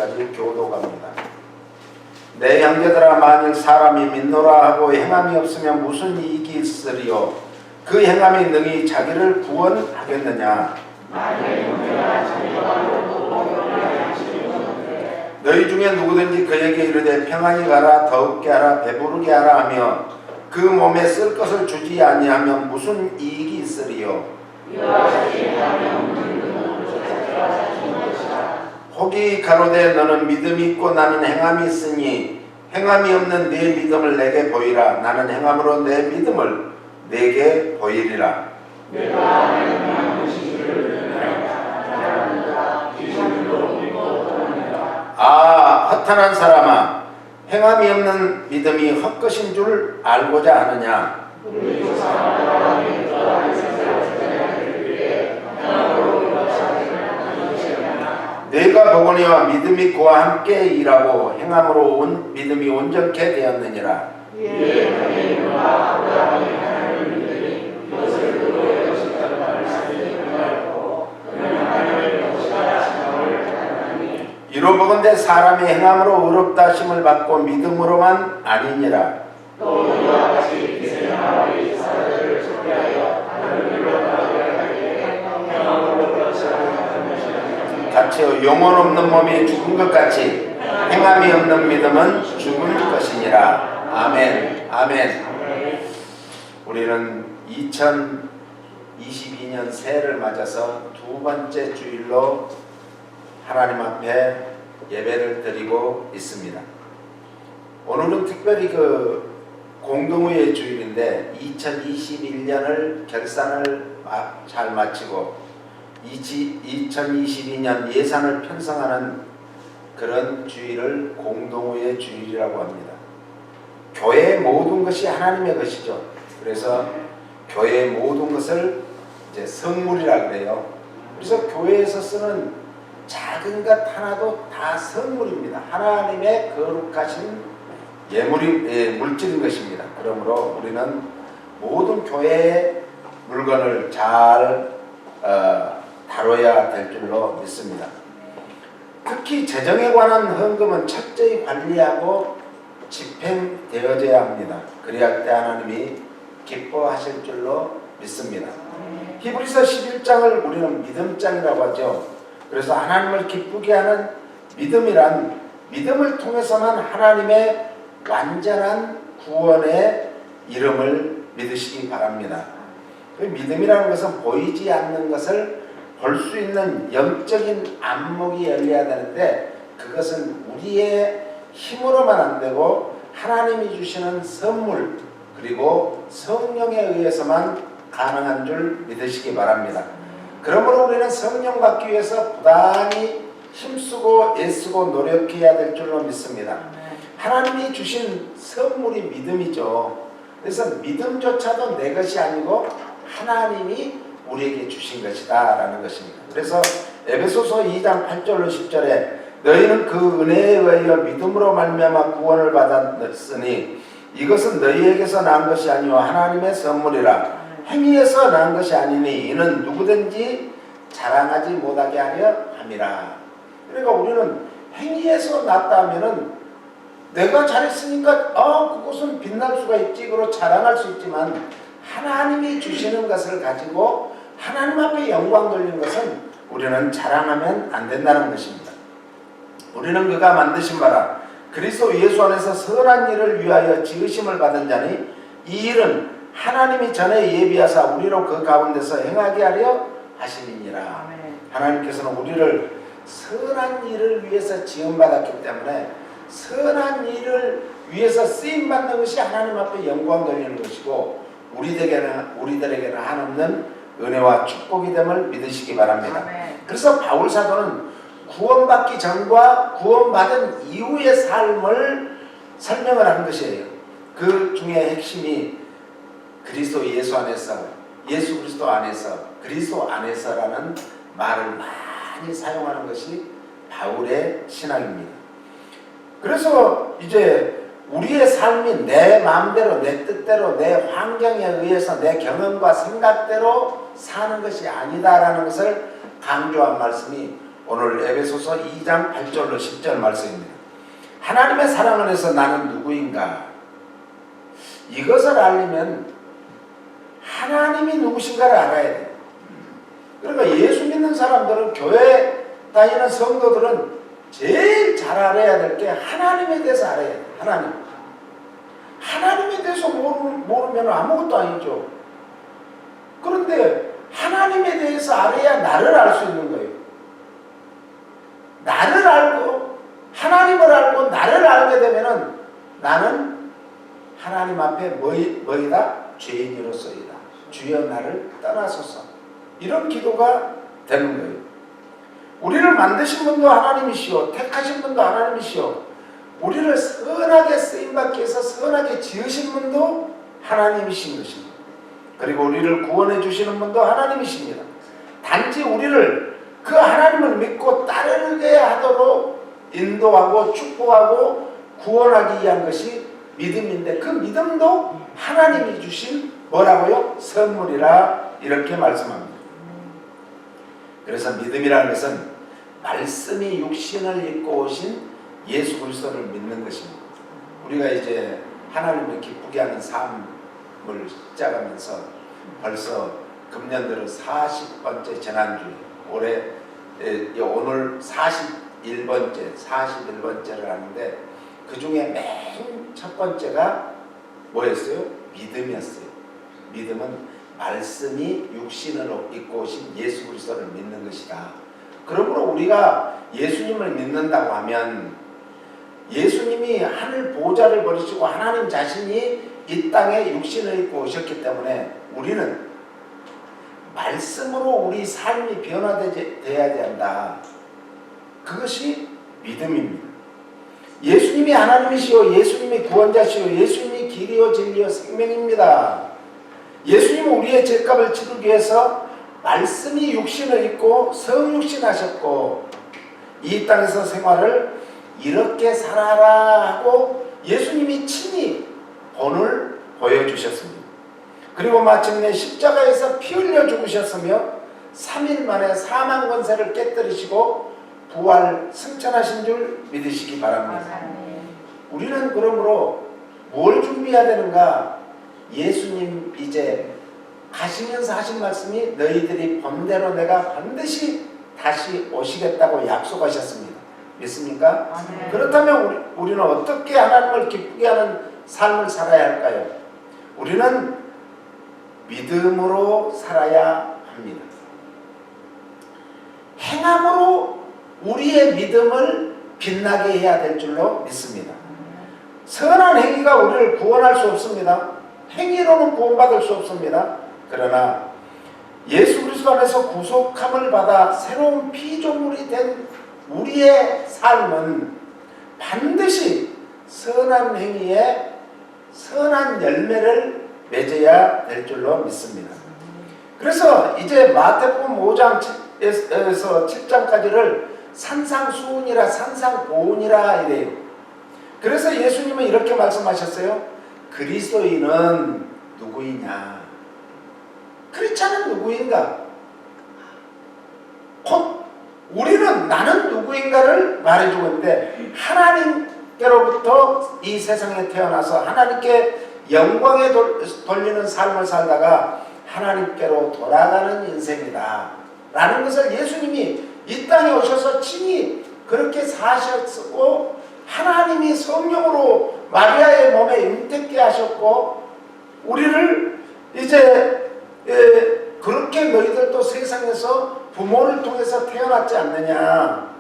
여기까지 교도갑니다. 내 형제들아, 만일 사람이 믿노라 하고 행함이 없으면 무슨 이익이 있으리요? 그 행함이 능히 자기를 구원하겠느냐? 너희 중에 누구든지 그에게 이르되 평안히 가라, 더욱게 하라, 배부르게 하라 하며 그 몸에 쓸 것을 주지 아니하면 무슨 이익이 있으리요? 혹이 가로되 너는 믿음이 있고 나는 행함이 있으니 행함이 없는 네 믿음을 내게 보이라. 나는 행함으로 내 믿음을 내게 보이리라. 아, 허탄한 사람아, 행함이 없는 믿음이 헛것인 줄 알고자 하느냐? 내가 보거니와 믿음이 그와 함께 일하고 행함으로 믿음이 온전케 되었느니라. 이로 보건대 사람이 행함으로 의롭다 하심을 받고 믿음으로만 아니니라. 같이요, 영혼 없는 몸이 죽은 것 같이 행함이 없는 믿음은 죽은 것이니라. 아멘. 아멘. 우리는 2022년 새해를 맞아서 두 번째 주일로 하나님 앞에 예배를 드리고 있습니다. 오늘은 특별히 공동회의 주일인데 2021년을 결산을 잘 마치고 2022년 예산을 편성하는 그런 주일을 공동회의 주일이라고 합니다. 교회의 모든 것이 하나님의 것이죠. 그래서 교회의 모든 것을 이제 성물이라 그래요. 그래서 교회에서 쓰는 작은 것 하나도 다 선물입니다. 하나님의 거룩하신 물질인 것입니다. 그러므로 우리는 모든 교회의 물건을 잘 다뤄야 될 줄로 믿습니다. 특히 재정에 관한 헌금은 철저히 관리하고 집행되어져야 합니다. 그래야 때 하나님이 기뻐하실 줄로 믿습니다. 히브리서 11장을 우리는 믿음장이라고 하죠. 그래서 하나님을 기쁘게 하는 믿음이란 믿음을 통해서만 하나님의 완전한 구원의 이름을 믿으시기 바랍니다. 그 믿음이라는 것은 보이지 않는 것을 볼 수 있는 영적인 안목이 열려야 되는데 그것은 우리의 힘으로만 안 되고 하나님이 주시는 선물 그리고 성령에 의해서만 가능한 줄 믿으시기 바랍니다. 그러므로 우리는 성령 받기 위해서 부단히 힘쓰고 애쓰고 노력해야 될 줄로 믿습니다. 하나님이 주신 선물이 믿음이죠. 그래서 믿음조차도 내 것이 아니고 하나님이 우리에게 주신 것이다 라는 것입니다. 그래서 에베소서 2장 8절로 10절에 너희는 그 은혜에 의하여 믿음으로 말미암아 구원을 받았으니 이것은 너희에게서 난 것이 아니요 하나님의 선물이라. 행위에서 난 것이 아니니 이는 누구든지 자랑하지 못하게 하려 함이라. 그러니까 우리는 행위에서 났다 하면은 내가 잘했으니까 그것은 빛날 수가 있지 그리고 자랑할 수 있지만 하나님이 주시는 것을 가지고 하나님 앞에 영광 돌리는 것은 우리는 자랑하면 안 된다는 것입니다. 우리는 그가 만드신 바라 그리스도 예수 안에서 선한 일을 위하여 지으심을 받은 자니 이 일은 하나님이 전에 예비하사 우리로 그 가운데서 행하게 하려 하심이니라. 하나님께서는 우리를 선한 일을 위해서 지음받았기 때문에 선한 일을 위해서 쓰임받는 것이 하나님 앞에 영광 돌리는 것이고 우리들에게는 한없는 은혜와 축복이 됨을 믿으시기 바랍니다. 그래서 바울 사도는 구원받기 전과 구원받은 이후의 삶을 설명을 하는 것이에요. 그 중에 핵심이 그리스도 예수 안에서 예수 그리스도 안에서 그리스도 안에서라는 말을 많이 사용하는 것이 바울의 신앙입니다. 그래서 이제 우리의 삶이 내 마음대로 내 뜻대로 내 환경에 의해서 내 경험과 생각대로 사는 것이 아니다라는 것을 강조한 말씀이 오늘 에베소서 2장 8절로 10절 말씀입니다. 하나님의 사랑 안에서 나는 누구인가? 이것을 알려면 하나님이 누구신가를 알아야 돼요. 그러니까 예수 믿는 사람들은, 교회 다니는 성도들은 제일 잘 알아야 될 게 하나님에 대해서 알아야 돼요. 하나님에 대해서 모르면 아무것도 아니죠. 그런데 하나님에 대해서 알아야 나를 알 수 있는 거예요. 나를 알고 하나님을 알고 나를 알게 되면은 나는 하나님 앞에 뭐이다? 죄인으로서이다. 주여 나를 떠나소서. 이런 기도가 되는 거예요. 우리를 만드신 분도 하나님이시오. 택하신 분도 하나님이시오. 우리를 선하게 쓰임받기 위해서 선하게 지으신 분도 하나님이신 것입니다. 그리고 우리를 구원해 주시는 분도 하나님이십니다. 단지 우리를 그 하나님을 믿고 따르게 하도록 인도하고 축복하고 구원하기 위한 것이 믿음인데, 그 믿음도 하나님이 주신 뭐라고요? 선물이라 이렇게 말씀합니다. 그래서 믿음이라는 것은 말씀이 육신을 입고 오신 예수 그리스도를 믿는 것입니다. 우리가 이제 하나님을 기쁘게 하는 삶을 시작하면서 벌써 금년 들어 40번째 지난주, 올해 오늘 41번째를 하는데, 그 중에 맨 첫 번째가 뭐였어요? 믿음이었어요. 믿음은 말씀이 육신을 입고 오신 예수 그리스도를 믿는 것이다. 그러므로 우리가 예수님을 믿는다고 하면 예수님이 하늘 보좌를 버리시고 하나님 자신이 이 땅에 육신을 입고 오셨기 때문에 우리는 말씀으로 우리 삶이 변화되어야 된다. 그것이 믿음입니다. 예수님이 하나님이시오, 예수님이 구원자시오, 예수님이 길이요 진리요 생명입니다. 예수님은 우리의 죄값을 치르기 위해서 말씀이 육신을 입고 성육신하셨고 이 땅에서 생활을 이렇게 살아라 하고 예수님이 친히 본을 보여주셨습니다. 그리고 마침내 십자가에서 피 흘려 죽으셨으며 3일 만에 사망 권세를 깨뜨리시고 부활 승천하신 줄 믿으시기 바랍니다. 우리는 그러므로 뭘 준비해야 되는가? 예수님 이제 가시면서 하신 말씀이 너희들이 본대로 내가 반드시 다시 오시겠다고 약속하셨습니다. 믿습니까? 그렇다면 우리는 어떻게 하나님을 기쁘게 하는 삶을 살아야 할까요? 우리는 믿음으로 살아야 합니다. 행함으로 우리의 믿음을 빛나게 해야 될 줄로 믿습니다. 선한 행위가 우리를 구원할 수 없습니다. 행위로는 구원받을 수 없습니다. 그러나 예수 그리스도 안에서 구속함을 받아 새로운 피조물이 된 우리의 삶은 반드시 선한 행위에 선한 열매를 맺어야 될 줄로 믿습니다. 그래서 이제 마태복음 5장에서 7장까지를 산상수훈이라 산상보훈이라 이래요. 그래서 예수님은 이렇게 말씀하셨어요. 그리스도인은 누구이냐? 크리스찬은 누구인가? 곧 우리는 나는 누구인가를 말해주고 있는데, 하나님께로부터 이 세상에 태어나서 하나님께 영광에 돌리는 삶을 살다가 하나님께로 돌아가는 인생이다 라는 것을 예수님이 이 땅에 오셔서 친히 그렇게 사셨고, 하나님이 성령으로 마리아의 몸에 임택케 하셨고, 우리를 이제 그렇게 너희들도 세상에서 부모를 통해서 태어났지 않느냐.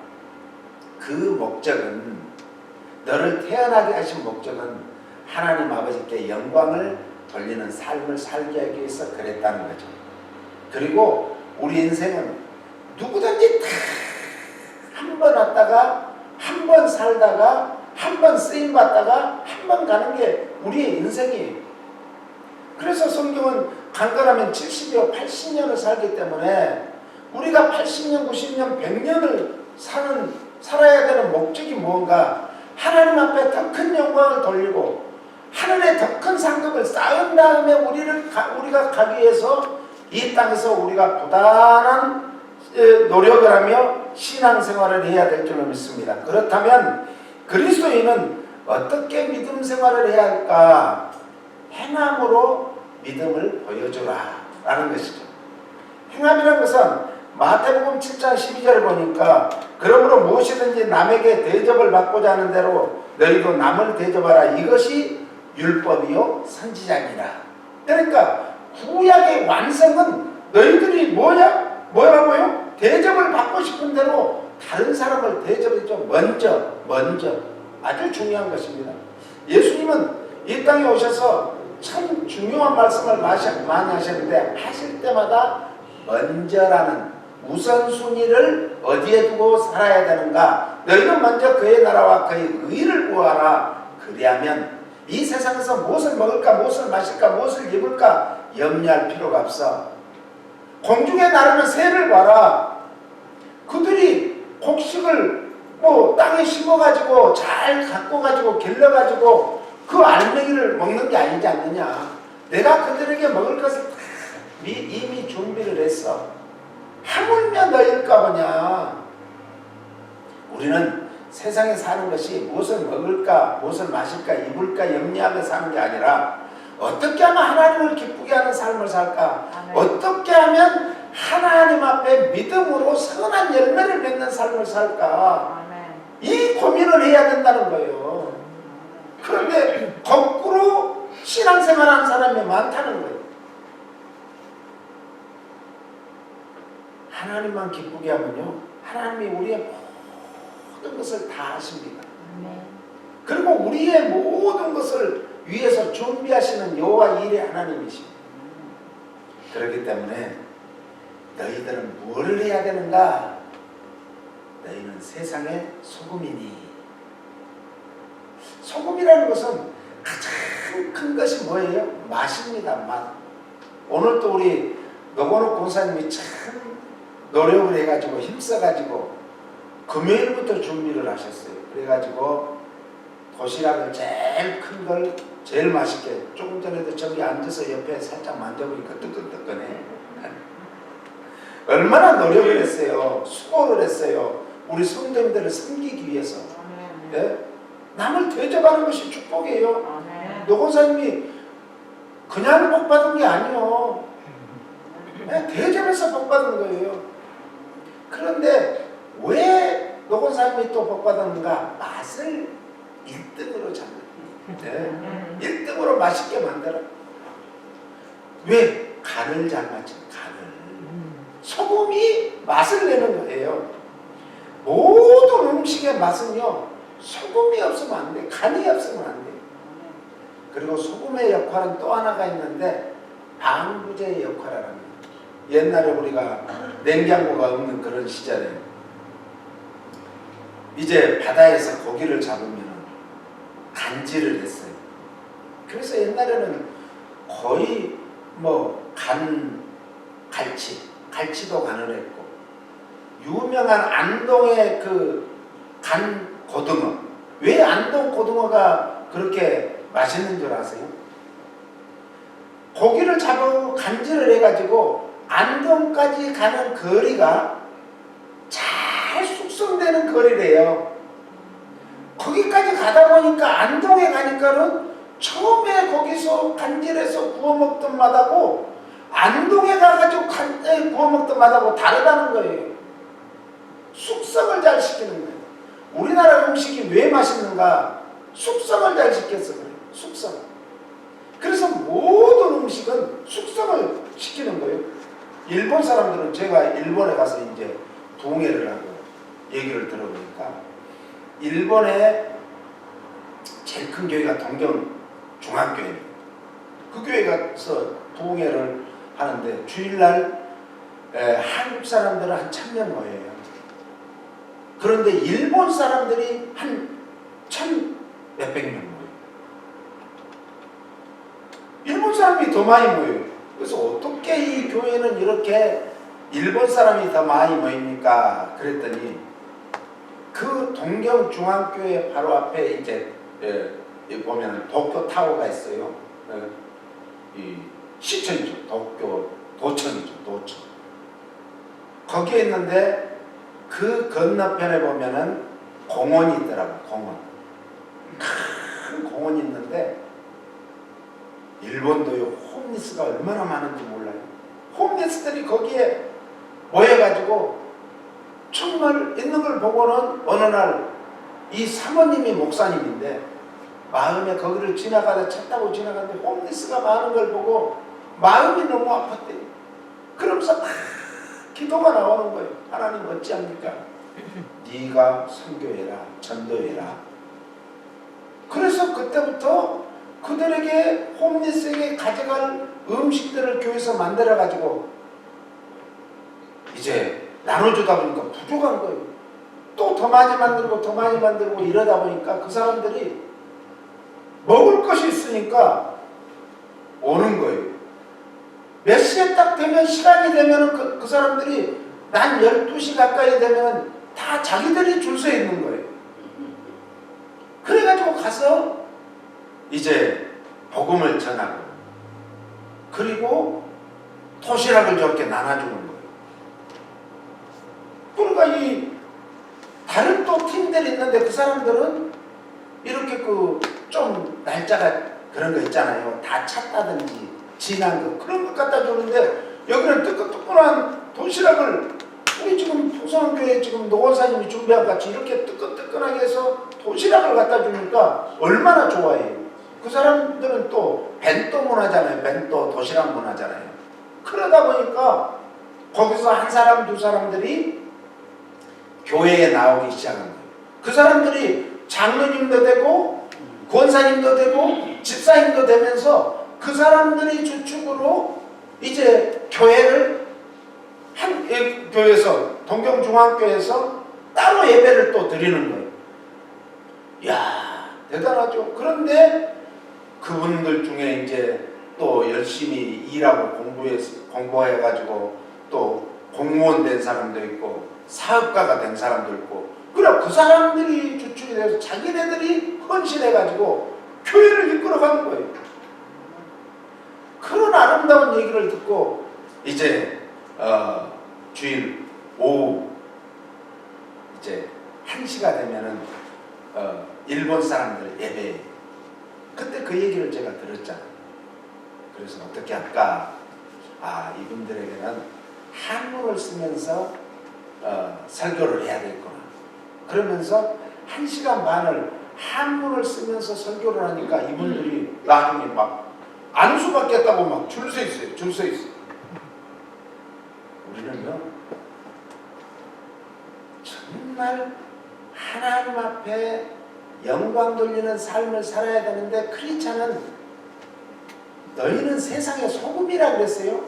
그 목적은, 너를 태어나게 하신 목적은 하나님 아버지께 영광을 돌리는 삶을 살게 하기 위해서 그랬다는 거죠. 그리고 우리 인생은 누구든지 다 한 번 왔다가 한 번 살다가 한 번 쓰임받다가 한 번 가는 게 우리의 인생이에요. 그래서 성경은 간단하면 70여 80년을 살기 때문에 우리가 80년, 90년, 100년을 살아야 되는 목적이 무언가? 하나님 앞에 더 큰 영광을 돌리고 하늘에 더 큰 상급을 쌓은 다음에 우리가 가기 위해서 이 땅에서 우리가 부단한 노력을 하며 신앙생활을 해야 될 줄로 믿습니다. 그렇다면 그리스도인은 어떻게 믿음 생활을 해야 할까? 행함으로 믿음을 보여주라 라는 것이죠. 행함이라는 것은 마태복음 7장 12절을 보니까 그러므로 무엇이든지 남에게 대접을 받고자 하는 대로 너희도 남을 대접하라. 이것이 율법이요 선지자니라. 그러니까 구약의 완성은 너희들이 뭐라고요? 대접을 받고 싶은 대로 다른 사람을 대접해줘. 먼저 아주 중요한 것입니다. 예수님은 이 땅에 오셔서 참 중요한 말씀을 많이 하셨는데 하실 때마다 먼저라는 우선순위를 어디에 두고 살아야 되는가? 너희는 먼저 그의 나라와 그의 의를 구하라. 그리하면 이 세상에서 무엇을 먹을까, 무엇을 마실까, 무엇을 입을까 염려할 필요가 없어. 공중에 나르는 새를 봐라. 그들이 곡식을 땅에 심어가지고 잘 가꿔가지고 길러가지고 그 알맹이를 먹는 게 아니지 않느냐. 내가 그들에게 먹을 것을 다 이미 준비를 했어. 하물며 너희일까 보냐. 우리는 세상에 사는 것이 무엇을 먹을까, 무엇을 마실까, 입을까 염려하며 사는 게 아니라 어떻게 하면 하나님을 기쁘게 하는 삶을 살까? 아멘. 어떻게 하면 하나님 앞에 믿음으로 선한 열매를 맺는 삶을 살까? 아멘. 이 고민을 해야 된다는 거예요. 그런데 거꾸로 신앙생활하는 사람이 많다는 거예요. 하나님만 기쁘게 하면요, 하나님이 우리의 모든 것을 다 하십니다. 그리고 우리의 모든 것을 위해서 준비하시는 여호와 일의 하나님이십니다. 그렇기 때문에 너희들은 무엇을 해야 되는가? 너희는 세상의 소금이니. 소금이라는 것은 가장 큰 것이 뭐예요? 맛입니다. 맛. 오늘 또 우리 노건욱 권사님이 참 노력을 해가지고 힘써가지고 금요일부터 준비를 하셨어요. 그래가지고 도시락을 제일 큰 걸 제일 맛있게, 조금 전에도 저기 앉아서 옆에 살짝 만져보니까 뜨끈뜨끈해. 얼마나 노력을 했어요. 수고를 했어요. 우리 성도님들을 섬기기 위해서. 네? 남을 대접하는 것이 축복이에요. 노건사님이 그냥 복 받은 게 아니에요. 네? 대접해서 복 받은 거예요. 그런데 왜 노건사님이 또 복 받았는가? 맛을 1등으로 잡는. 네? 1등으로 맛있게 만들어. 왜? 간을 잘 맞춘 간을. 소금이 맛을 내는 거예요. 모든 음식의 맛은요, 소금이 없으면 안 돼. 간이 없으면 안 돼. 그리고 소금의 역할은 또 하나가 있는데 방부제의 역할을 합니다. 옛날에 우리가 냉장고가 없는 그런 시절에 이제 바다에서 고기를 잡으면 간질을 했어요. 그래서 옛날에는 거의 갈치도 간을 했고, 유명한 안동의 그 간 고등어. 왜 안동 고등어가 그렇게 맛있는 줄 아세요? 고기를 잡아 간질을 해가지고 안동까지 가는 거리가 잘 숙성되는 거리래요. 거기까지 가다 보니까 안동에 가니까는 처음에 거기서 간질해서 구워 먹던 맛하고 안동에 가가지고 구워 먹던 맛하고 다르다는 거예요. 숙성을 잘 시키는 거예요. 우리나라 음식이 왜 맛있는가? 숙성을 잘 시켜서 그래요. 숙성. 그래서 모든 음식은 숙성을 시키는 거예요. 일본 사람들은, 제가 일본에 가서 이제 부흥회를 하고 얘기를 들어보니까 일본의 제일 큰 교회가 동경 중앙교회입니다. 그 교회 가서 부흥회를 하는데 주일날 한국 사람들은 한 1000명 모여요. 그런데 일본 사람들이 한 1000몇백 명 모여요. 일본 사람이 더 많이 모여요. 그래서 어떻게 이 교회는 이렇게 일본 사람이 더 많이 모입니까? 그랬더니 그 동경중앙교회 바로 앞에 이제 보면 도쿄 타워가 있어요. 이 시청이죠. 도쿄 도청이죠. 도청. 거기에 있는데 그 건너편에 보면은 공원이 있더라고. 공원. 큰 공원이 있는데 일본도요 홈리스가 얼마나 많은지 몰라요. 홈리스들이 거기에 모여가지고 정말 있는 걸 보고는 어느 날 이 사모님이 목사님인데 마음에 거기를 지나가다 차 타고 지나가는데 홈리스가 많은 걸 보고 마음이 너무 아팠대요. 그러면서 막 기도가 나오는 거예요. 하나님 어찌합니까? 네가 선교해라, 전도해라. 그래서 그때부터 그들에게 홈리스에게 가져갈 음식들을 교회에서 만들어가지고 이제 나눠주다 보니까 부족한 거예요. 또 더 많이 만들고 더 많이 만들고 이러다 보니까 그 사람들이 먹을 것이 있으니까 오는 거예요. 몇 시에 딱 되면 시간이 되면 그 사람들이 난 12시 가까이 되면 다 자기들이 줄 서 있는 거예요. 그래가지고 가서 이제 복음을 전하고 그리고 도시락을 저렇게 나눠주는 거예요. 그러니까 이 다른 또 팀들이 있는데 그 사람들은 이렇게 그 좀 날짜가 그런 거 있잖아요. 다 찼다든지 지난 거 그런 것 갖다 주는데 여기는 뜨끈뜨끈한 도시락을 우리 지금 풍성교회 지금 노원사님이 준비한 같이 이렇게 뜨끈뜨끈하게 해서 도시락을 갖다 주니까 얼마나 좋아해요. 그 사람들은 또 벤또 문화잖아요. 벤또 도시락 문화잖아요. 그러다 보니까 거기서 한 사람 두 사람들이 교회에 나오기 시작한 거예요. 그 사람들이 장로님도 되고 권사님도 되고 집사님도 되면서 그 사람들이 주축으로 이제 교회를 한 교회에서 동경중앙교회에서 따로 예배를 또 드리는 거예요. 이야 대단하죠. 그런데 그분들 중에 이제 또 열심히 일하고 공부해가지고 또 공무원 된 사람도 있고 사업가가 된 사람도 있고 그래 그 사람들이 주축이 돼서 자기네들이 헌신해가지고 교회를 이끌어가는 거예요. 그런 아름다운 얘기를 듣고 이제 주일 오후 이제 1시가 되면은 일본 사람들 예배 그때 그 얘기를 제가 들었잖아요. 그래서 어떻게 할까? 아 이분들에게는 한문을 쓰면서 설교를 해야 되겠구나. 그러면서 1시간 반을 한문을 쓰면서 설교를 하니까 이분들이 나중에 막 안수 받겠다고 막 줄 서 있어요. 줄 서 있어요. 우리는요 정말 하나님 앞에 영광 돌리는 삶을 살아야 되는데 크리스찬은 너희는 세상의 소금이라 그랬어요.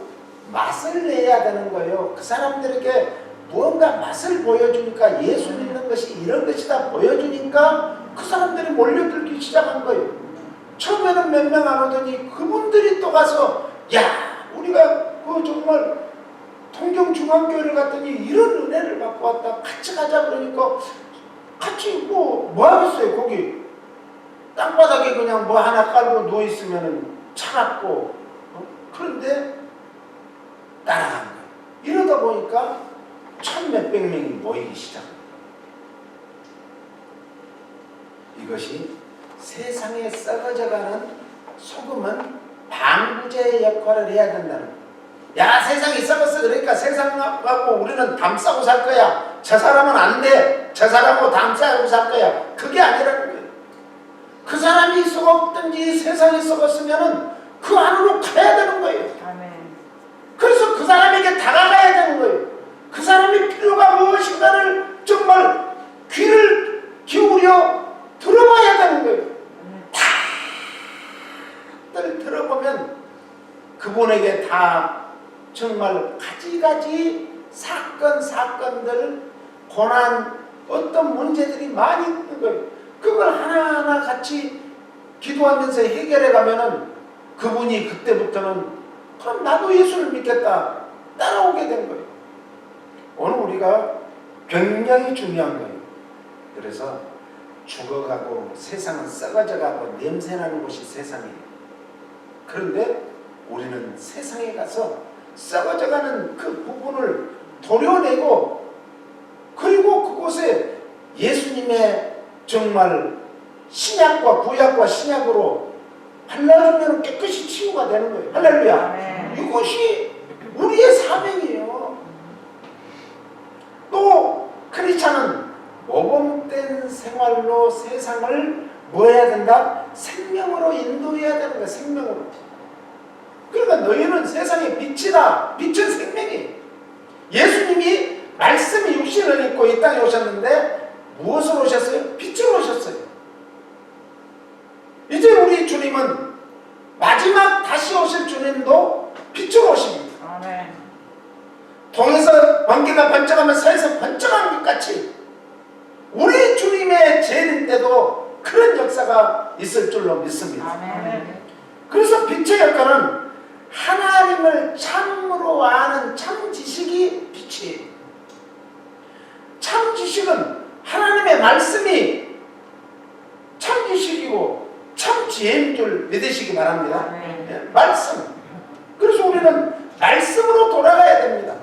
맛을 내야 되는 거예요. 그 사람들에게 무언가 맛을 보여주니까 예수 믿는 것이 이런 것이다 보여주니까 그 사람들이 몰려들기 시작한 거예요. 처음에는 몇 명 안 오더니 그분들이 또 가서 야 우리가 그 정말 통경중앙교회를 갔더니 이런 은혜를 받고 왔다. 같이 가자 그러니까 같이 뭐 하겠어요. 거기 땅바닥에 그냥 뭐 하나 깔고 누워있으면 차갑고 그런데 따라간 거예요. 이러다 보니까 1,몇백 명이 모이기 시작합니다. 이것이 세상에 썩어져가는 소금은 방부제의 역할을 해야 된다는 거예요. 야 세상이 썩었어 그러니까 세상 갖고 우리는 담 싸고 살 거야. 저 사람은 안 돼. 저 사람하고 담 싸고 살 거야. 그게 아니라는 거예요. 그 사람이 썩었든지 세상이 썩었으면은 그 안으로 가야 되는 거예요. 아멘. 그래서 그 사람에게 다가가야 되는 거예요. 그 사람이 필요가 무엇인가를 정말 귀를 기울여 들어봐야 되는 거예요. 다들 들어보면 그분에게 다 정말 가지가지 사건들 고난 어떤 문제들이 많이 있는 거예요. 그걸 하나하나 같이 기도하면서 해결해 가면은 그분이 그때부터는 그럼 나도 예수를 믿겠다 따라오게 된 거예요. 오늘 우리가 굉장히 중요한 거예요. 그래서 죽어가고 세상은 썩어져가고 냄새나는 곳이 세상이에요. 그런데 우리는 세상에 가서 썩어져가는 그 부분을 도려내고 그리고 예수님의 정말 신약과 구약과 신약으로 발라주면 깨끗이 치유가 되는 거예요. 할렐루야. 이것이 우리의 사명이에요. 또 크리스찬은 모범된 생활로 세상을 뭐 해야 된다? 생명으로 인도해야 되는 거야. 생명으로. 그러니까 너희는 세상의 빛이다. 빛은 생명이에요. 예수님이 말씀이 육신을 입고 이 땅에 오셨는데 무엇으로 오셨어요? 빛으로 오셨어요. 이제 우리 주님은 마지막 다시 오실 주님도 빛으로 오십니다. 아멘. 동에서 번개가 번쩍하면 서에서 번쩍한 것 같이 우리 주님의 재림 때도 그런 역사가 있을 줄로 믿습니다. 아멘. 그래서 빛의 역할은 하나님을 참으로 아는 참 지식이 빛이에요. 참 지식은 하나님의 말씀이 참 지식이고 참 지혜인 줄 믿으시기 바랍니다. 네, 말씀. 그래서 우리는 말씀으로 돌아가야 됩니다.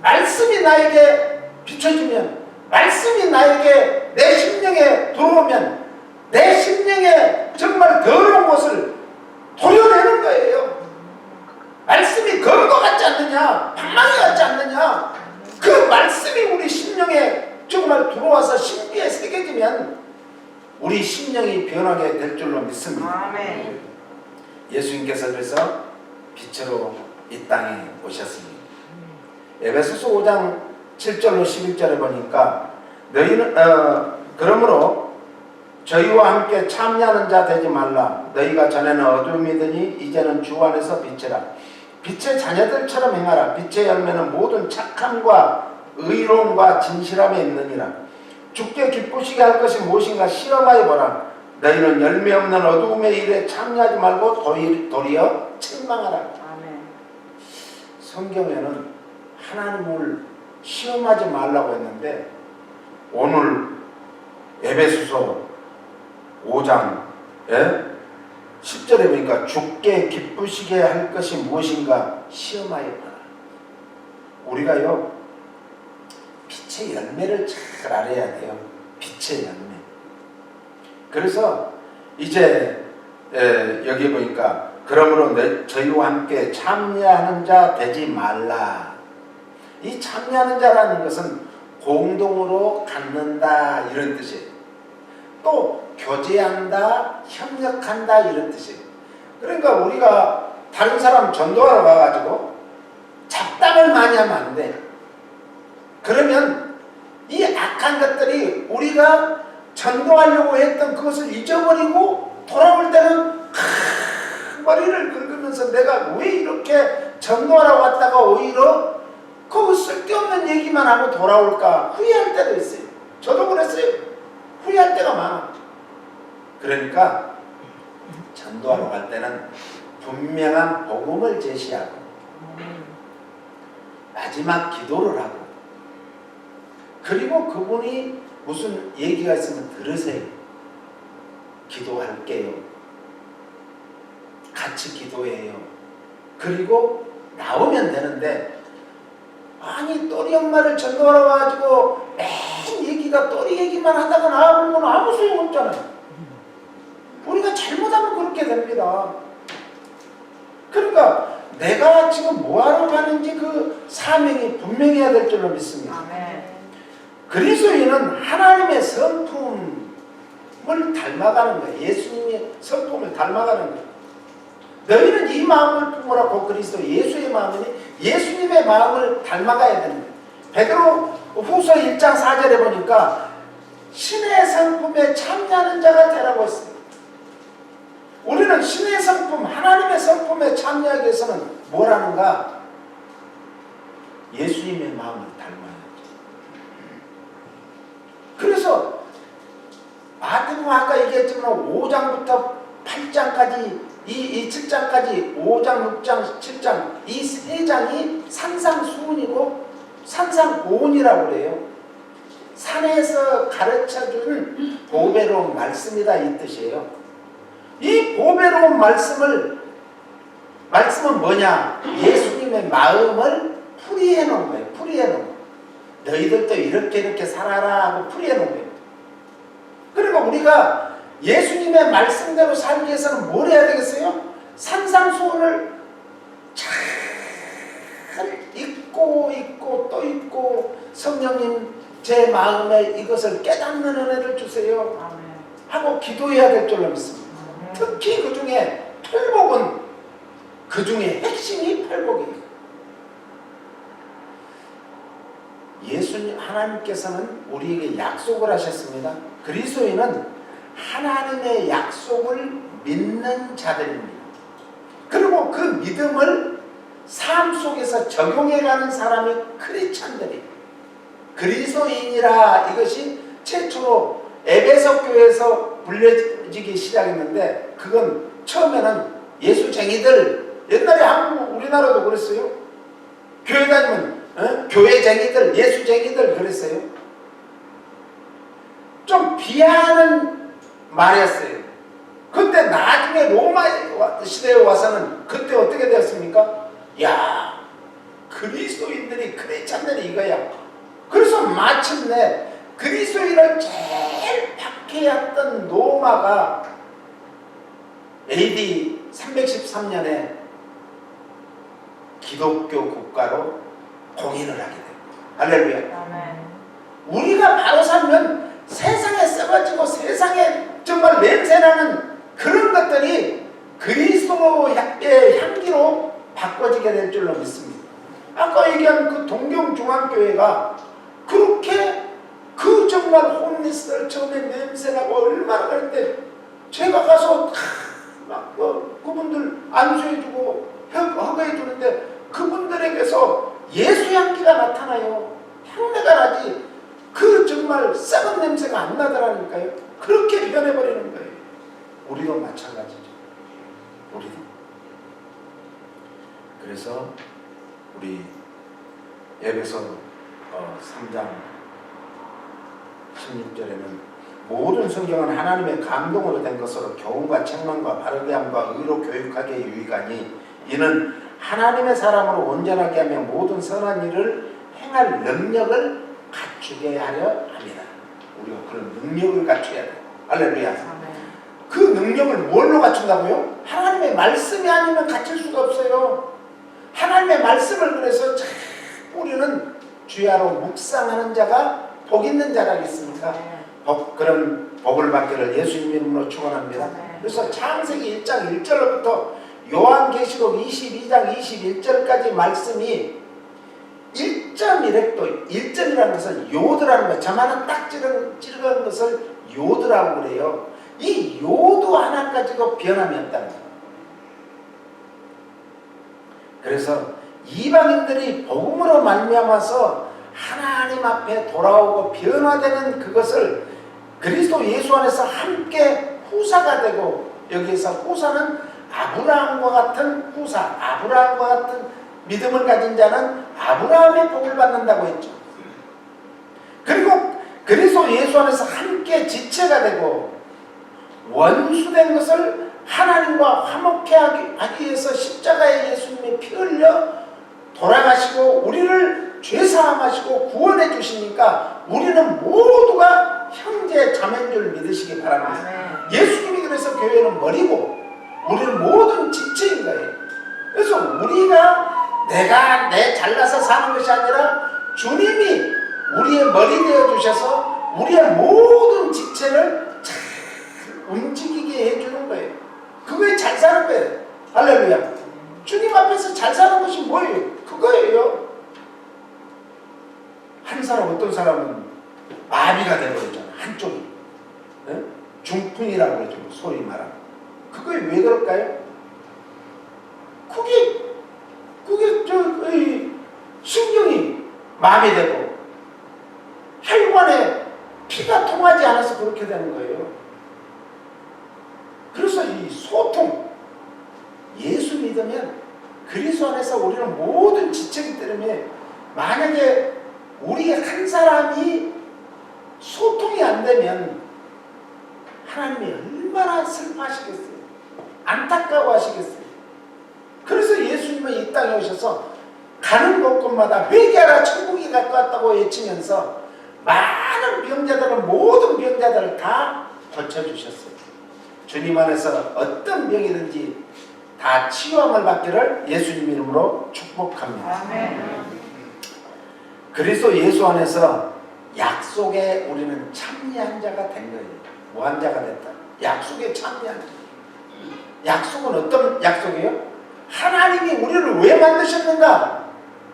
말씀이 나에게 비춰지면, 말씀이 나에게 내 심령에 들어오면 내 심령에 정말 더러운 것을 도려내는 거예요. 말씀이 그런 것 같지 않느냐, 방망이 같지 않느냐, 그 말씀이 우리 심령에 정말 들어와서 심기에 새겨지면 우리 심령이 변하게 될 줄로 믿습니다. 아멘. 예수님께서 그래서 빛으로 이 땅에 오셨습니다. 에베소서 5장 7절로 11절에 보니까 너희는 그러므로 저희와 함께 참여하는 자 되지 말라. 너희가 전에는 어둠이더니 이제는 주 안에서 빛이라. 빛의 자녀들처럼 행하라. 빛의 열매는 모든 착함과 의로움과 진실함에 있느니라. 주께 기쁘시게 할 것이 무엇인가 시험하여 보라. 너희는 열매 없는 어두움의 일에 참여하지 말고 도리어 책망하라. 아멘. 성경에는 하나님을 시험하지 말라고 했는데 오늘 에베소서 5장 10절에 보니까 주께 기쁘시게 할 것이 무엇인가 시험하여 보라. 우리가요 빛의 열매를 잘 알아야 돼요. 빛의 열매. 그래서 이제 여기 보니까 그러므로 저희와 함께 참여하는 자 되지 말라. 이 참여하는 자라는 것은 공동으로 갖는다 이런 뜻이에요. 또 교제한다, 협력한다 이런 뜻이에요. 그러니까 우리가 다른 사람 전도하러 가가지고 잡담을 많이 하면 안 돼. 그러면 이 악한 것들이 우리가 전도하려고 했던 그것을 잊어버리고 돌아올 때는 머리를 긁으면서 내가 왜 이렇게 전도하러 왔다가 오히려 그 쓸데없는 얘기만 하고 돌아올까 후회할 때도 있어요. 저도 그랬어요. 후회할 때가 많아. 그러니까 전도하러 갈 때는 분명한 복음을 제시하고 마지막 기도를 하고 그리고 그분이 무슨 얘기가 있으면 들으세요. 기도할게요. 같이 기도해요. 그리고 나오면 되는데 아니 또리 엄마를 전도하러 와가지고 맨 얘기가 또리 얘기만 하다가 나와보면 아무 소용없잖아요. 우리가 잘못하면 그렇게 됩니다. 그러니까 내가 지금 뭐하러 가는지 그 사명이 분명해야 될 줄로 믿습니다. 아멘. 그리스도인은 하나님의 성품을 닮아가는 거예요. 예수님의 성품을 닮아가는 거예요. 너희는 이 마음을 품으라고 그리스도 예수의 마음이니 예수님의 마음을 닮아가야 되는 거예요. 베드로 후서 1장 4절에 보니까 신의 성품에 참여하는 자가 되라고 했습니다. 우리는 신의 성품, 하나님의 성품에 참여하기 위해서는 뭘 하는가? 예수님의 마음을 닮아야죠. 그래서 마태복음 아까 얘기했지만 5장부터 8장까지 이 7장까지 5장, 6장, 7장 이 세 장이 산상수훈이고 산상고훈이라고 그래요. 산에서 가르쳐준 보배로운 말씀이다 이 뜻이에요. 이 보배로운 말씀은 뭐냐? 예수님의 마음을 풀이해 놓은 거예요. 풀이해 놓은 거예요. 너희들도 이렇게 살아라 하고 풀이해 놓은 거예요. 그러니까 우리가 예수님의 말씀대로 살기 위해서는 뭘 해야 되겠어요? 산상수훈을 잘 읽고 또 읽고 성령님 제 마음에 이것을 깨닫는 은혜를 주세요 하고 기도해야 될 줄로 믿습니다. 특히 그 중에 팔복은 그 중에 핵심이 팔복이에요. 예수님 하나님께서는 우리에게 약속을 하셨습니다. 그리스도인은 하나님의 약속을 믿는 자들입니다. 그리고 그 믿음을 삶 속에서 적용해가는 사람이 크리스찬들이 그리스도인이라 이것이 최초로 에베소 교회에서 불려지기 시작했는데 그건 처음에는 예수쟁이들 옛날에 한국 우리나라도 그랬어요. 교회 다니면 교회쟁이들 예수쟁이들 그랬어요. 좀 비하하는 말이었어요. 근데 나중에 로마 시대에 와서는 그때 어떻게 되었습니까? 야 그리스도인들이 크리스찬들이 이거야. 그래서 마침내 그리스도인을 제일 박해했던 로마가 AD 313년에 기독교 국가로 공인을 하게 돼요. 할렐루야. 아멘. 우리가 바로 살면 세상에 썩어지고 세상에 정말 냄새나는 그런 것들이 그리스도의 향기로 바꿔지게 될 줄로 믿습니다. 아까 얘기한 그 동경중앙교회가 그렇게 그 정말 홈리스들 처음에 냄새나고 얼마나 그럴 때 제가 가서 막 그분들 안수해주고 허가해주는데 그분들에게서 예수 향기가 나타나요. 향내가 나지 그 정말 썩은 냄새가 안 나더라니까요. 그렇게 변해버리는 거예요. 우리도 마찬가지죠. 우리도. 그래서 우리 에베소 3장 16절에는 모든 성경은 하나님의 감동으로 된 것으로 교훈과 책망과 바르게 함과 의로 교육하기에 유익하니 이는 하나님의 사람으로 온전하게 하며 모든 선한 일을 행할 능력을 갖추게 하려 합니다. 우리가 그런 능력을 갖춰야 돼요. 할렐루야. 그 능력을 뭘로 갖춘다고요? 하나님의 말씀이 아니면 갖출 수가 없어요. 하나님의 말씀을 그래서 잘 우리는 주야로 묵상하는 자가 복 있는 자라겠습니까? 그런 복을 받기를 예수님 이름으로 축원합니다. 그래서 창세기 1장 1절부터 요한계시록 22장 21절까지 말씀이 1.1획도 1점이라는 것은 요드라는 거예요. 저만한 딱 찌르는 것을 요드라고 그래요. 이 요도 하나 가지고 변함이 없다는 거예요. 그래서 이방인들이 복음으로 말미암아서 하나님 앞에 돌아오고 변화되는 그것을 그리스도 예수 안에서 함께 후사가 되고 여기에서 후사는 아브라함과 같은 후사, 아브라함과 같은 믿음을 가진 자는 아브라함의 복을 받는다고 했죠. 그리고 그리스도 예수 안에서 함께 지체가 되고 원수된 것을 하나님과 화목해 하기 위해서 십자가에 예수님이 피 흘려 돌아가시고 우리를 죄사함하시고 구원해 주시니까 우리는 모두가 형제 자매인 줄 믿으시기 바랍니다. 예수님이 그래서 교회는 머리고 우리는 모든 지체인 거예요. 그래서 우리가 내가 잘나서 사는 것이 아니라 주님이 우리의 머리 되어 주셔서 우리의 모든 지체를 잘 움직이게 해주는 거예요. 그거에 잘 사는 거예요. 할렐루야. 주님 앞에서 잘 사는 것이 뭐예요? 그거예요. 한 사람 어떤 사람은 마비가 되어버리잖아. 한쪽이. 네? 중풍이라고 그러죠. 소위 말하면. 그게 왜 그럴까요? 그게 신경이 마비되고 혈관에 피가 통하지 않아서 그렇게 되는 거예요. 그래서 이 소통, 예수 믿으면 그리스도 안에서 우리는 모든 지체이기 때문에 만약에 우리 한 사람이 소통이 안 되면 하나님이 얼마나 슬퍼하시겠어요? 안타까워하시겠어요? 그래서 예수님은 이 땅에 오셔서 가는 곳곳마다 회개하라 천국이 가까웠다고 외치면서 많은 병자들은 모든 병자들을 다 고쳐주셨어요. 주님 안에서 어떤 병이든지 다 치유함을 받기를 예수님 이름으로 축복합니다. 아멘. 그리스도 예수 안에서 약속에 우리는 참여한 자가 된 거예요. 뭐한 자가 됐다? 약속에 참여한 자. 약속은 어떤 약속이에요? 하나님이 우리를 왜 만드셨는가?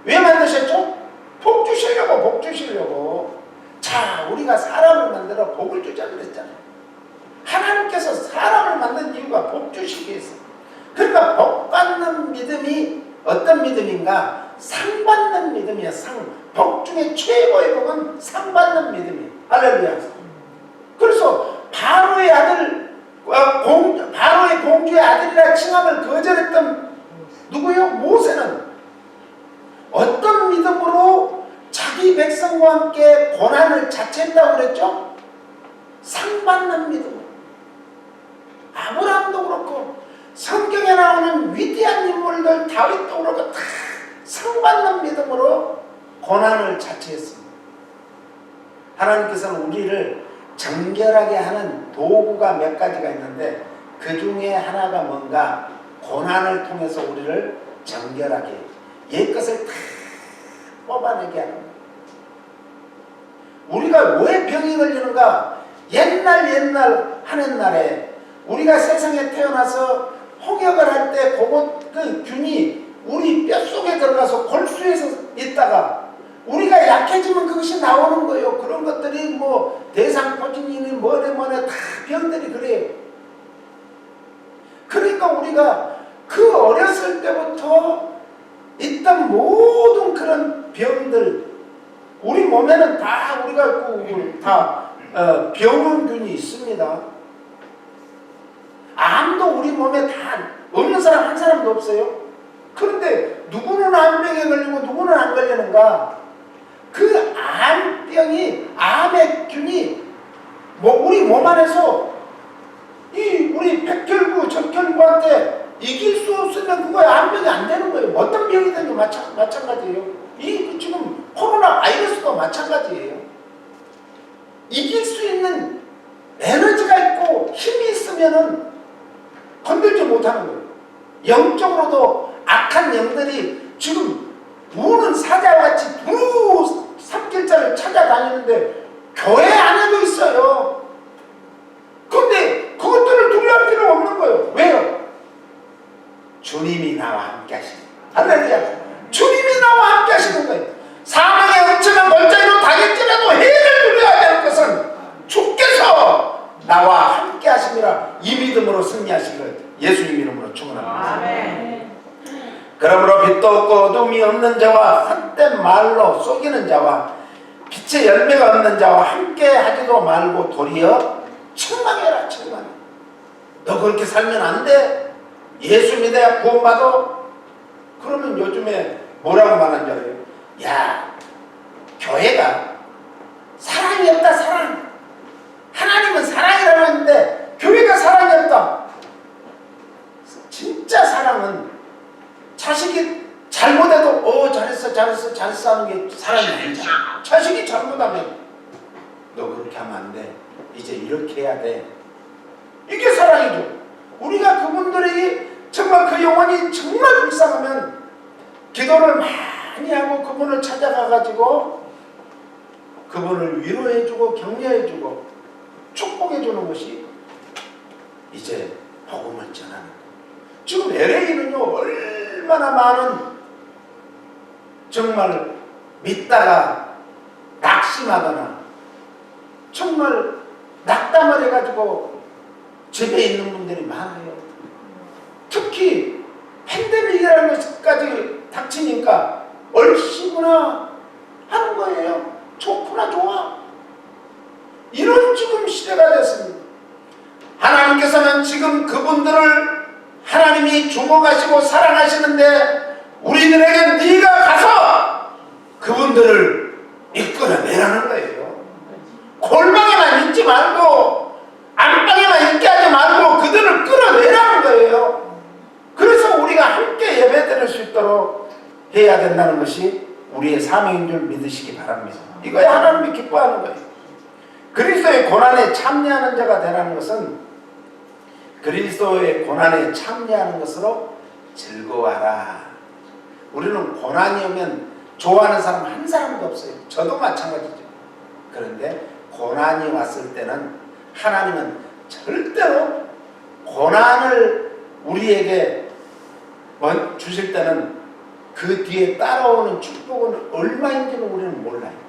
왜 만드셨죠? 복 주시려고, 복 주시려고. 자, 우리가 사람을 만들어 복을 주자 그랬잖아요. 하나님께서 사람을 만든 이유가 복 주시기 위해서. 그러니까 복 받는 믿음이 어떤 믿음인가? 상 받는 믿음이야. 복 중에 최고의 복은 상 받는 믿음이에요. 할렐루야. 그래서 바로의 아들, 바로의 공주의 아들이라 칭함을 거절했던 누구요? 모세는 어떤 믿음으로 자기 백성과 함께 고난을 자처했다고 그랬죠? 상 받는 믿음. 아브라함도 그렇고 성경에 나오는 위대한 인물들 다윗도 그렇고 다 상 받는 믿음으로 고난을 자처했습니다. 하나님께서는 우리를 정결하게 하는 도구가 몇 가지가 있는데 그 중에 하나가 뭔가 고난을 통해서 우리를 정결하게 해요. 옛것을 다 뽑아내게 하는 거예요. 우리가 왜 병이 걸리는가? 옛날 하는 날에 우리가 세상에 태어나서 홍역을 할 때 그 균이 우리 뼛속에 들어가서 골수에서 있다가 우리가 약해지면 그것이 나오는 거예요. 그런 것들이 뭐 대상포진이니 뭐네 다 병들이 그래요. 그러니까 우리가 그 어렸을 때부터 있던 모든 그런 병들 우리 몸에는 다 우리가 다 병원균이 있습니다. 암도 우리 몸에 다 없는 사람 한 사람도 없어요. 그런데 누구는 암병에 걸리고 누구는 안 걸리는가? 그 암병이 암의 균이 우리 몸 안에서 우리 백혈구 적혈구한테 이길 수 없으면 그거 암병이 안 되는 거예요. 어떤 병이든지 마찬가지예요. 지금 코로나 바이러스도 마찬가지예요. 이길 수 있는 에너지가 있고 힘이 있으면은 건들지 못하는 거예요. 영적으로도 악한 영들이 지금 우는 사자같이 두루 삼킬자를 찾아다니는데 교회 안에도 있어요. 그런데 그것들을 두려울 필요 없는 거예요. 왜요? 주님이 나와 함께 하시는 거예요. 할렐루야. 주님이 나와 함께 하시는 거예요. 사망의 엄청난 골짜기로 다닐지라도 해를 누려야 될 것은 주께서 나와 함께 하심이라 이 믿음으로 승리하신 거예요. 예수님 이름으로 축원합니다. 아멘. 그러므로 빛도 없고 어둠이 없는 자와 헛된 말로 속이는 자와 빛의 열매가 없는 자와 함께 하지도 말고 도리어 책망해라. 책망해. 너 그렇게 살면 안 돼. 예수 믿어야 구원받아. 그러면 요즘에 뭐라고 말하는 줄 알아요? 야, 교회가 사랑이 없다. 사랑. 하나님은 사랑이라고 했는데 교회가 사랑이 없다. 진짜 사랑은 자식이 잘못해도 잘했어 하는 게 사랑이 아니잖아. 자식이 잘못하면 너 그렇게 하면 안 돼. 이제 이렇게 해야 돼. 이게 사랑이죠. 우리가 그분들이 정말 그 영혼이 정말 불쌍하면 기도를 많이 하고 그분을 찾아가가지고 그분을 위로해주고 격려해주고 축복해주는 것이 이제 복음을 전하는 거예요. 지금 LA는요 얼마나 많은 정말 믿다가 낙심하거나 정말 낙담을 해가지고 집에 있는 분들이 많아요. 특히 팬데믹이라는 것까지 닥치니까 얼씨구나 하는 거예요. 좋구나 좋아. 이런 지금 시대가 됐습니다. 하나님께서는 지금 그분들을 하나님이 주목하시고 사랑하시는데 우리들에게 네가 가서 그분들을 이끌어내라는 거예요. 골방에만 있지 말고 안방에만 있게 하지 말고 그들을 끌어내라는 거예요. 그래서 우리가 함께 예배드릴 수 있도록 해야 된다는 것이 우리의 사명인 줄 믿으시기 바랍니다. 이거야 하나님이 기뻐하는 거예요. 그리스도의 고난에 참여하는 자가 되라는 것은 그리스도의 고난에 참여하는 것으로 즐거워하라. 우리는 고난이 오면 좋아하는 사람 한 사람도 없어요. 저도 마찬가지죠. 그런데 고난이 왔을 때는 하나님은 절대로 고난을 우리에게 주실 때는 그 뒤에 따라오는 축복은 얼마인지는 우리는 몰라요.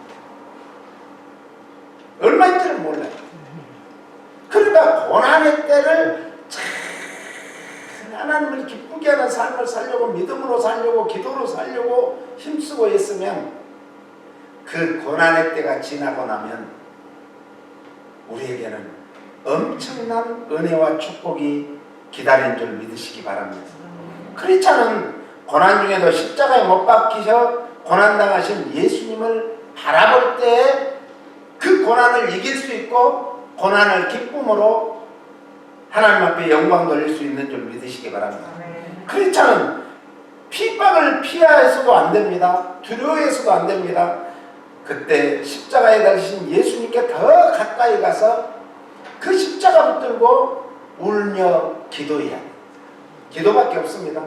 얼마인지는 몰라요. 그러니까 고난의 때를 참 하나님을 기쁘게 하는 삶을 살려고, 믿음으로 살려고, 기도로 살려고 힘쓰고 있으면 그 고난의 때가 지나고 나면 우리에게는 엄청난 은혜와 축복이 기다리는 줄 믿으시기 바랍니다. 크리스찬은 고난 중에도 십자가에 못 박히셔 고난당하신 예수님을 바라볼 때 그 고난을 이길 수 있고 고난을 기쁨으로 하나님 앞에 영광 돌릴 수 있는 줄 믿으시기 바랍니다. 크리스찬은 핍박을 피해서도 안 됩니다. 두려워해서도 안 됩니다. 그때 십자가에 달리신 예수님께 더 가까이 가서 그 십자가 붙들고 울며 기도해야 합니다. 기도밖에 없습니다.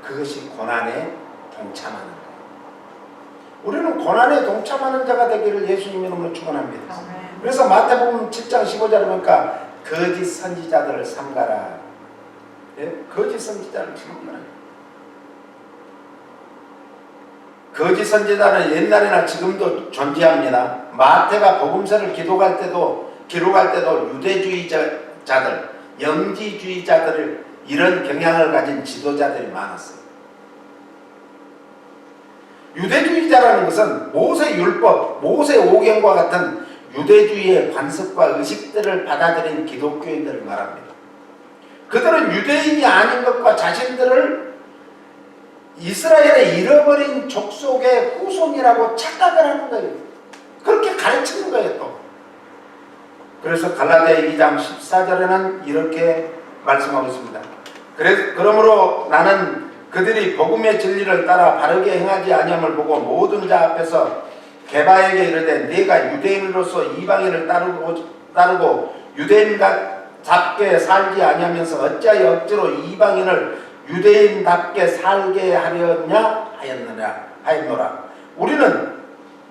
그것이 고난에 동참하는 거예요. 우리는 고난에 동참하는 자가 되기를 예수님 이름으로 축원합니다. 그래서 마태복음 7장 15절에 보니까 거짓 선지자들을 삼가라. 예? 거짓 선지자를 삼가라. 거짓 선지자는 옛날이나 지금도 존재합니다. 마태가 복음서를 기록할 때도 유대주의자들, 영지주의자들을 이런 경향을 가진 지도자들이 많았어요. 유대주의자라는 것은 모세 율법, 모세 오경과 같은 유대주의의 관습과 의식들을 받아들인 기독교인들을 말합니다. 그들은 유대인이 아닌 것과 자신들을 이스라엘의 잃어버린 족속의 후손이라고 착각을 하는 거예요. 그렇게 가르치는 거예요 또. 그래서 갈라디아 2장 14절에는 이렇게 말씀하고 있습니다. 그러므로 나는 그들이 복음의 진리를 따라 바르게 행하지 아니함을 보고 모든 자 앞에서 게바에게 이르되 네가 유대인으로서 이방인을 따르고 유대인답게 살지 아니하면서 어찌하여 억지로 이방인을 유대인답게 살게 하려냐 하였노라. 우리는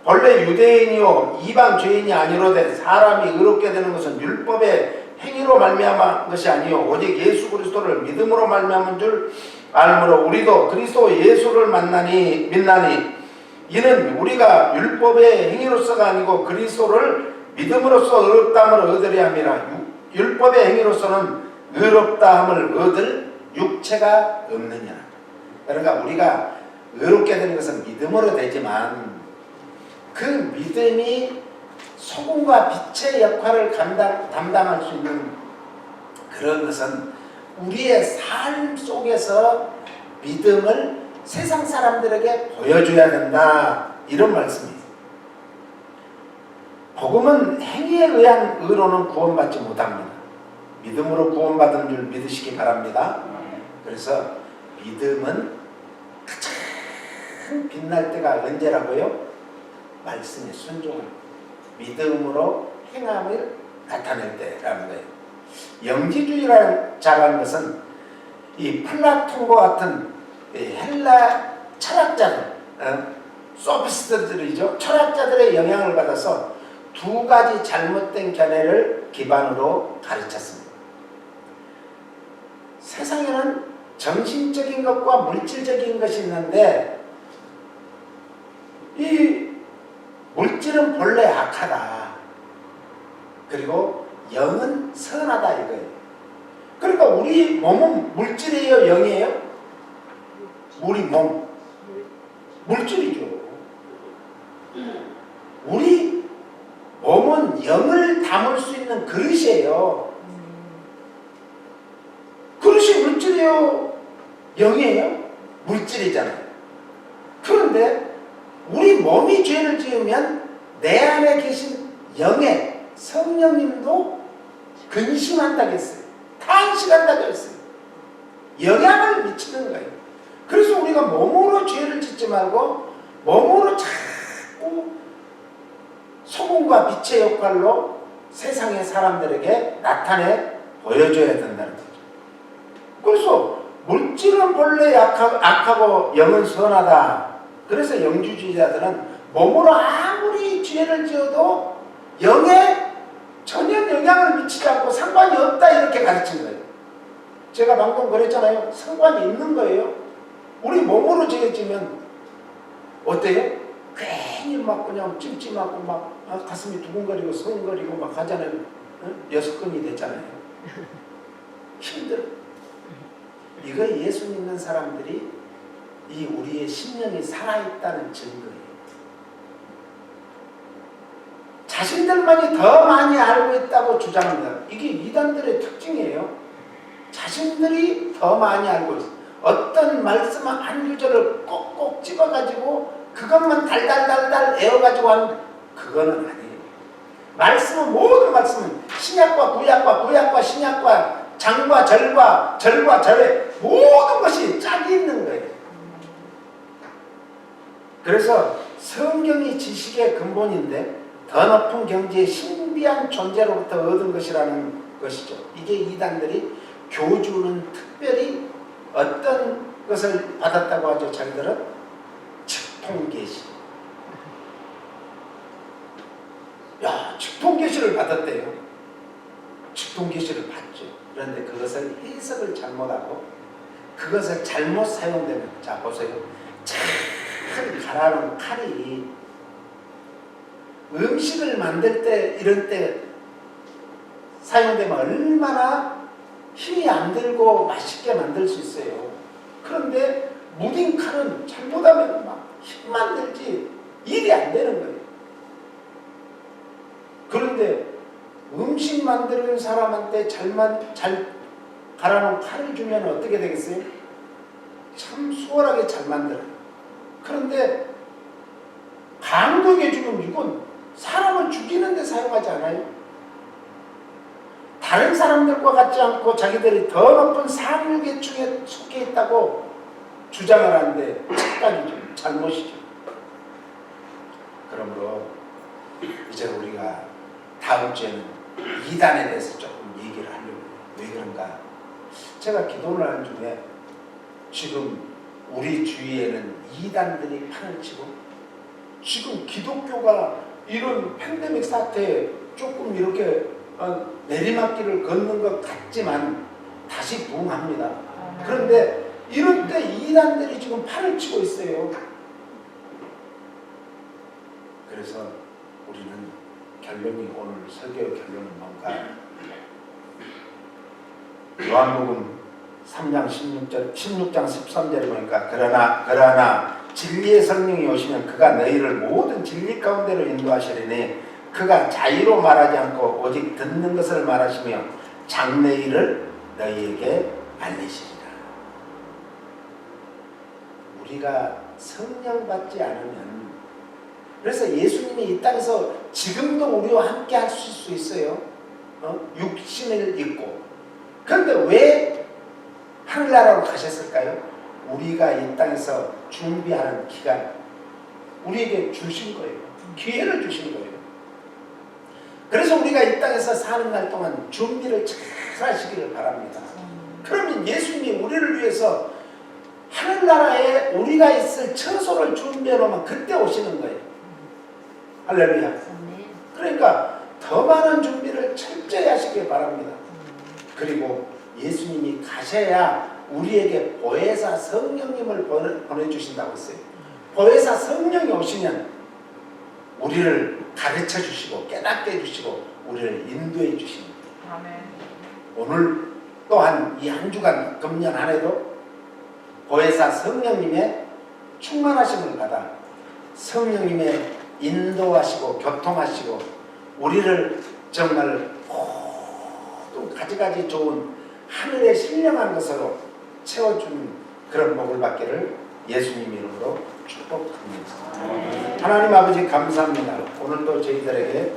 본래 유대인이요 이방 죄인이 아니로되 사람이 의롭게 되는 것은 율법의 행위로 말미암은 것이 아니요 오직 예수 그리스도를 믿음으로 말미암은 줄 알므로 우리도 그리스도 예수를 믿나니 이는 우리가 율법의 행위로서가 아니고 그리스도를 믿음으로써 의롭다함을 얻으려 함이라. 율법의 행위로서는 의롭다함을 얻을 육체가 없느냐. 그러니까 우리가 의롭게 되는 것은 믿음으로 되지만 그 믿음이 소금과 빛의 역할을 담당할 수 있는 그런 것은 우리의 삶 속에서 믿음을 세상 사람들에게 보여줘야 된다. 이런 말씀이에요. 복음은 행위에 의한 의로는 구원받지 못합니다. 믿음으로 구원받은 줄 믿으시기 바랍니다. 그래서 믿음은 가장 빛날 때가 언제라고요? 말씀에 순종을 믿음으로 행함을 나타낼 때라는 거예요. 영지주의라는 것은 이 플라톤과 같은 헬라 철학자들, 소피스트들이죠. 철학자들의 영향을 받아서 두 가지 잘못된 견해를 기반으로 가르쳤습니다. 세상에는 정신적인 것과 물질적인 것이 있는데 이 물질은 본래 악하다. 그리고 영은 선하다 이거예요. 그러니까 우리 몸은 물질이에요, 영이에요? 우리 몸 물질이죠. 우리 몸은 영을 담을 수 있는 그릇이에요. 그릇이 물질이에요, 영이에요? 물질이잖아요. 그런데 우리 몸이 죄를 지으면 내 안에 계신 영의 성령님도 근심한다고 했어요. 탄식한다고 했어요. 영향을 미치는 거예요. 그래서 우리가 몸으로 죄를 짓지 말고 몸으로 자꾸 소금과 빛의 역할로 세상의 사람들에게 나타내 보여줘야 된다는 거죠. 그래서 물질은 본래 악하고 영은 선하다. 그래서 영주주의자들은 몸으로 아무리 죄를 지어도 영에 전혀 영향을 미치지 않고 상관이 없다 이렇게 가르친 거예요. 제가 방금 그랬잖아요. 상관이 있는 거예요. 우리 몸으로 죄지면 어때요? 괜히 막 그냥 찜찜하고 막 가슴이 두근거리고 서근거리고 막 하잖아요. 6건이 됐잖아요. 힘들어. 이거 예수 믿는 사람들이 이 우리의 신념이 살아있다는 증거예요. 자신들만이 더 많이 알고 있다고 주장합니다. 이게 이단들의 특징이에요. 자신들이 더 많이 알고 있어요. 어떤 말씀 한 구절을 꼭꼭 집어가지고 그것만 달달달달 애워가지고 하는 그거는 아니에요. 말씀은 모든 말씀은 신약과 구약과 신약과 장과 절과 절의 모든 것이 짝이 있는 거예요. 그래서 성경이 지식의 근본인데 더 높은 경지의 신비한 존재로부터 얻은 것이라는 것이죠. 이게 이단들이 교주는 특별히 어떤 것을 받았다고 하죠? 자기들은 직통계시. 야, 직통계시를 받았대요. 직통계시를 받죠. 그런데 그것을 해석을 잘못하고 그것을 잘못 사용되면, 자 보세요. 잘 가라는 칼이 음식을 만들 때 이런 때 사용되면 얼마나 힘이 안 들고 맛있게 만들 수 있어요. 그런데 무딘 칼은 잘못하면 막 힘만 들지 일이 안 되는 거예요. 그런데 음식 만드는 사람한테 잘 가라는 칼을 주면 어떻게 되겠어요? 참 수월하게 잘 만들어요. 그런데 강도에게 주면 이건 사람을 죽이는 데 사용하지 않아요. 다른 사람들과 같지 않고 자기들이 더 높은 상류계층에 속해 있다고 주장을 하는데 착각이죠. 잘못이죠. 그러므로 이제 우리가 다음 주에는 이단에 대해서 조금 얘기를 하려고 해요. 왜 그런가? 제가 기도를 하는 중에 지금 우리 주위에는 이단들이 판을 치고 지금 기독교가 이런 팬데믹 사태에 조금 이렇게 내리막길을 걷는 것 같지만 다시 부흥합니다. 그런데 이럴 때 이단들이 지금 판을 치고 있어요. 그래서 우리는 결론이, 오늘 설교의 결론은 뭔가? 요한복음 3장 16장 13절에 보니까 그러나 진리의 성령이 오시면 그가 너희를 모든 진리 가운데로 인도하시리니 그가 자의로 말하지 않고 오직 듣는 것을 말하시며 장래 일을 너희에게 알리시리라. 우리가 성령 받지 않으면, 그래서 예수님이 이 땅에서 지금도 우리와 함께 하실 수 있어요. 육신을 입고. 그런데 왜 하늘나라로 가셨을까요? 우리가 이 땅에서 준비하는 기간, 우리에게 주신 거예요. 기회를 주신 거예요. 그래서 우리가 이 땅에서 사는 날 동안 준비를 잘 하시기를 바랍니다. 그러면 예수님이 우리를 위해서 하늘나라에 우리가 있을 처소를 준비해 놓으면 그때 오시는 거예요. 할렐루야. 그러니까 더 많은 준비를 철저히 하시길 바랍니다. 그리고 예수님이 가셔야 우리에게 보혜사 성령님을 보내주신다고 했어요. 보혜사 성령이 오시면 우리를 가르쳐 주시고 깨닫게 해주시고 우리를 인도해 주십니다. 아멘. 오늘 또한 이 한 주간 금년 한 해도 보혜사 성령님의 충만하심을 받아 성령님의 인도하시고 교통하시고 우리를 정말 모든 가지가지 좋은 하늘의 신령한 것으로 채워주는 그런 복을 받기를 예수님 이름으로 축복합니다. 하나님 아버지 감사합니다. 오늘도 저희들에게